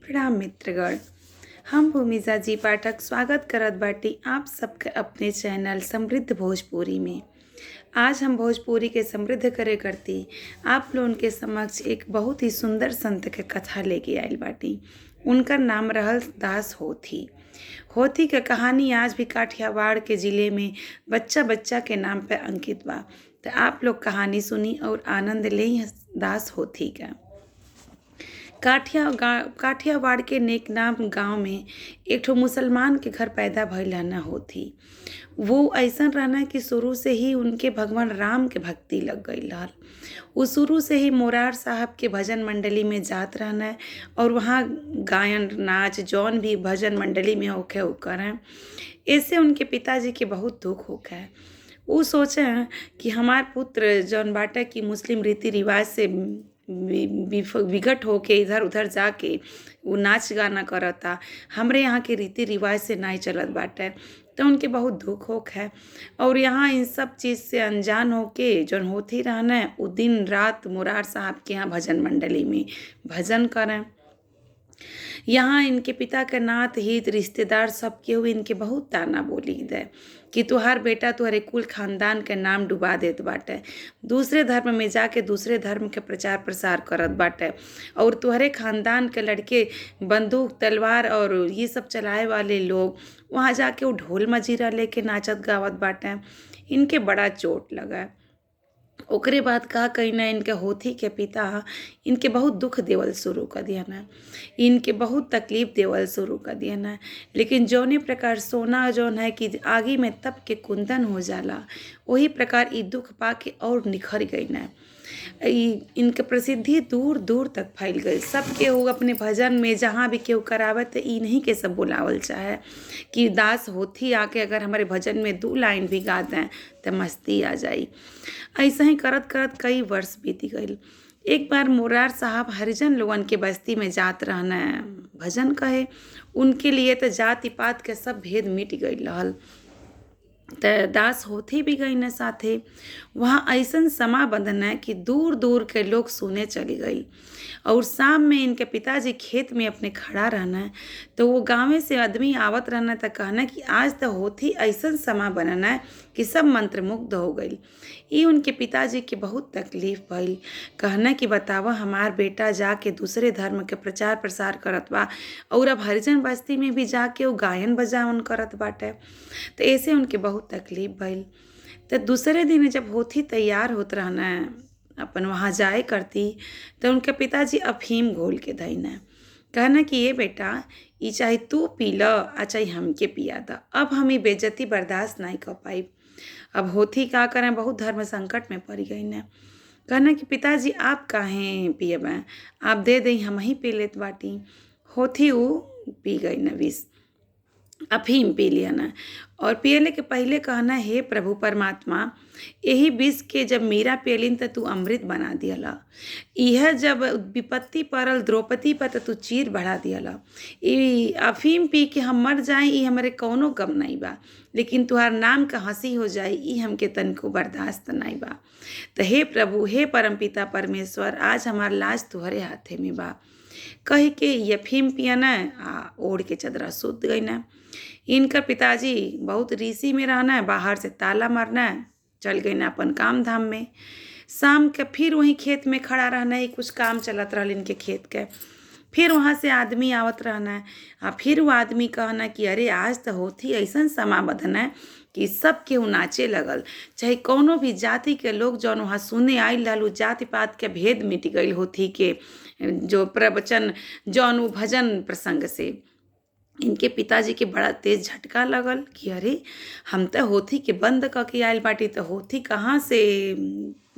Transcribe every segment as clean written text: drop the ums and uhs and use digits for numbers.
प्रणाम मित्रगण। हम भूमिजा जी पाठक स्वागत करत बाटी आप सबके अपने चैनल समृद्ध भोजपुरी में। आज हम भोजपुरी के समृद्ध करे करती आप लोगन के समक्ष एक बहुत ही सुंदर संत के कथा लेके आइल बाटी। उनका नाम रहल दास होथी। होथी के कहानी आज भी काठियावाड़ के जिले में बच्चा बच्चा के नाम पे अंकित बा। तो आप लोग कहानी सुनी और आनंद ले दास होथी का। काठियावाड़ के नेकनाम गांव में एक ठो मुसलमान के घर पैदा भइल रहना होथी। वो ऐसा रहना कि शुरू से ही उनके भगवान राम के भक्ति लग गई रहल। वो शुरू से ही मोरार साहब के भजन मंडली में जात रहना और वहाँ गायन नाच जौन भी भजन मंडली में होखे ओकर है। ऐसे उनके पिताजी के बहुत दुख होखे है। वो सोचे कि हमार पुत्र जौन बाटा की मुस्लिम रीति रिवाज से विघट होके इधर उधर जाके वो नाच गाना करता, हमरे यहाँ के रीति रिवाज से नहीं चलत बाटे। तो उनके बहुत दुख होक है और यहाँ इन सब चीज़ से अनजान होके जौन होती रहना है वो दिन रात मुरार साहब के यहाँ भजन मंडली में भजन करें। यहाँ इनके पिता के नात हित रिश्तेदार सब केहू इनके बहुत ताना बोली दे कि तुहार बेटा तुहरे कुल खानदान के नाम डुबा देत बाटे, दूसरे धर्म में जाके दूसरे धर्म के प्रचार प्रसार करत बाटे और तुहरे खानदान के लड़के बंदूक तलवार और ये सब चलाए वाले लोग वहाँ जाके वो ढोल मजीरा लेके नाचत गावत बाटे। इनके बड़ा चोट लगा। ओकरे बाद का कहना इनके होथी के पिता इनके बहुत दुख देवल शुरू कर दिया ना, इनके बहुत तकलीफ देवल शुरू कर दिया ना। लेकिन जौने प्रकार सोना जौन है कि आगे में तप के कुंदन हो जाला, वही प्रकार ई दुख पाके और निखर गई ना। इनके प्रसिद्धि दूर दूर तक फैल गई। सब केहू अपने भजन में जहाँ भी केहू करावत इन्हीं के सब बुलावल चाहे कि दास होथी आके अगर हमारे भजन में 2 लाइन भी गा दें तो मस्ती आ जाई। ऐसा ही करत करत कई वर्ष बीती गई। एक बार मोरार साहब हरिजन लोगन के बस्ती में जात रहना भजन कहे। उनके लिए तो जाति पात के सब भेद मिट गई रहल। तो दास होथी भी गई न साथे। वहाँ ऐसा समा बंधन है कि दूर दूर के लोग सुने चली गई। और शाम में इनके पिताजी खेत में अपने खड़ा रहना है तो वो गाँव से आदमी आवत रहना तो कहना कि आज तो होथी ऐसा समा बनना है कि सब मंत्रमुग्ध हो गई। ये उनके पिताजी के बहुत तकलीफ भइल। कहना कि बतावा हमार बेटा जाके दूसरे धर्म के प्रचार प्रसार करत बा और अब हरिजन बस्ती में भी जाके वो गायन बजावन करत बाटे। तो ऐसे उनके बहुत तकलीफ भइल। तो दूसरे दिन जब होथी तैयार होत रहना अपन वहाँ जाए करती तो उनके पिताजी अफीम घोल के धइना कहना कि ये बेटा ये चाहे तू पी ल आ चाहे हमके पिया द, अब हम ये बेइज्जती बर्दाश्त नहीं कर पाई। अब होथी का करें, बहुत धर्म संकट में पड़ गई न। कहना कि पिताजी आप काहे पियब, आप दे दें हम ही पी लेत बाटी। होथी वो पी गई न विष, अफीम पी लिया ना। और पियले के पहले कहना हे प्रभु परमात्मा यही विष के जब मीरा पियलिन तो तू अमृत बना दियला, यह जब विपत्ति पड़ल द्रौपदी पर तो तू चीर बढ़ा दियला। ई अफीम पी के हम मर जाए ई हमारे कौनो गम नहीं बा, लेकिन तुहार नाम का हंसी हो जाए ई हमके तनको बर्दाश्त नहीं बा। तो हे प्रभु हे परमपिता परमेश्वर आज हमार लाज तुहरे हाथे में बा। कह के अफीम पियना आ ओढ़ के चदरा सुत गई ना। इनका पिताजी बहुत ऋषि में रहना है, बाहर से ताला मारना है, चल गई ना अपन काम धाम में। शाम के फिर वहीं खेत में खड़ा रहना है, कुछ काम चलत रहा इनके खेत के। फिर वहाँ से आदमी आवत रहना है आ फिर वो आदमी कहना कि अरे आज तो होथी ऐसा समा बंधना है कि सब केहू नाचे लगल। चाहे कोनो भी जाति के लोग जौन वहाँ सुने आइल रहल जाति पात के भेद मिट गई होथी के जो प्रवचन जौन वो भजन प्रसंग से। इनके पिताजी के बड़ा तेज झटका लगल कि अरे हम तो होथी के बंद करके आयल बाटी, तो होथी कहाँ से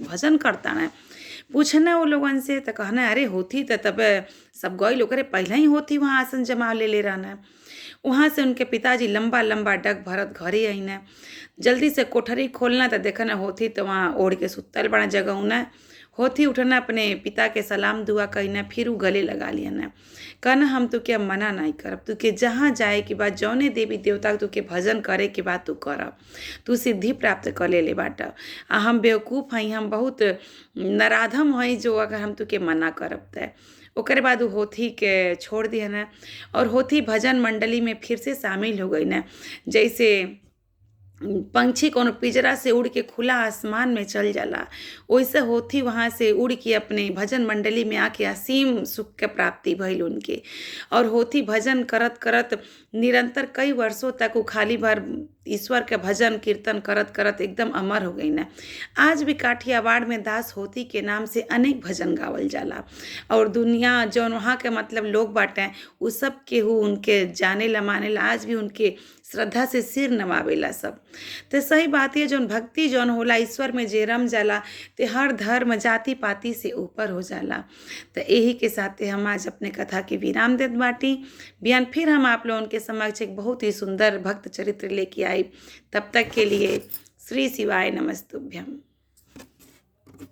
भजन करता है। पूछना वो लोगन से तो कहना अरे होथी तो तब सब गई ओकरे पहले ही होथी वहाँ आसन जमा ले रहना। वहाँ से उनके पिताजी लंबा लंबा डग भरत घरे आईना। जल्दी से कोठरी खोलना तो देखना होथी तो वहाँ ओढ़ के सुतल बड़ा जगह होना। होथी उठना अपने पिता के सलाम दुआ कहना, फिर वो गले लगा लिया ना। कहना हम तुके अब मना नहीं करब, तुके जहाँ जाए के बाद जौने देवी देवता तुके भजन करे के बाद तू करब, तू सिद्धि प्राप्त कर ले बाटा। आ हम बेवकूफ़ हई, हम बहुत नराधम हई जो अगर हम तुके मना करब। तय ओकरे बाद उ होथी के छोड़ दिहन और होथी भजन मंडली में फिर से शामिल हो गईन। जैसे पंछी कौनो पिंजरा से उड़ के खुला आसमान में चल जाला, ओइसे होथी वहाँ से उड़ के अपने भजन मंडली में आके असीम सुख के प्राप्ति भइल उनके। और होथी भजन करत करत निरंतर कई वर्षों तक उ खाली भर ईश्वर के भजन कीर्तन करत करत एकदम अमर हो गई ना। आज भी काठियावाड़ में दास होती के नाम से अनेक भजन गावल जाला और दुनिया जौन वहाँ के मतलब लोग बाटे उ सब केहू उनके जानेला मानेला, आज भी उनके श्रद्धा से सिर नवावेला सब। तो सही बात है, जौन भक्ति जौन होला ईश्वर में जे रम जाला ते हर धर्म जाति पाति से ऊपर हो जाला। तो यही के साथ हम आज अपने कथा के विराम देत बाटी। बिहान फिर हम आप लोगों के समक्ष एक बहुत ही सुंदर भक्त चरित्र लेके आई। तब तक के लिए श्री शिवाय नमस्तुभ्यम।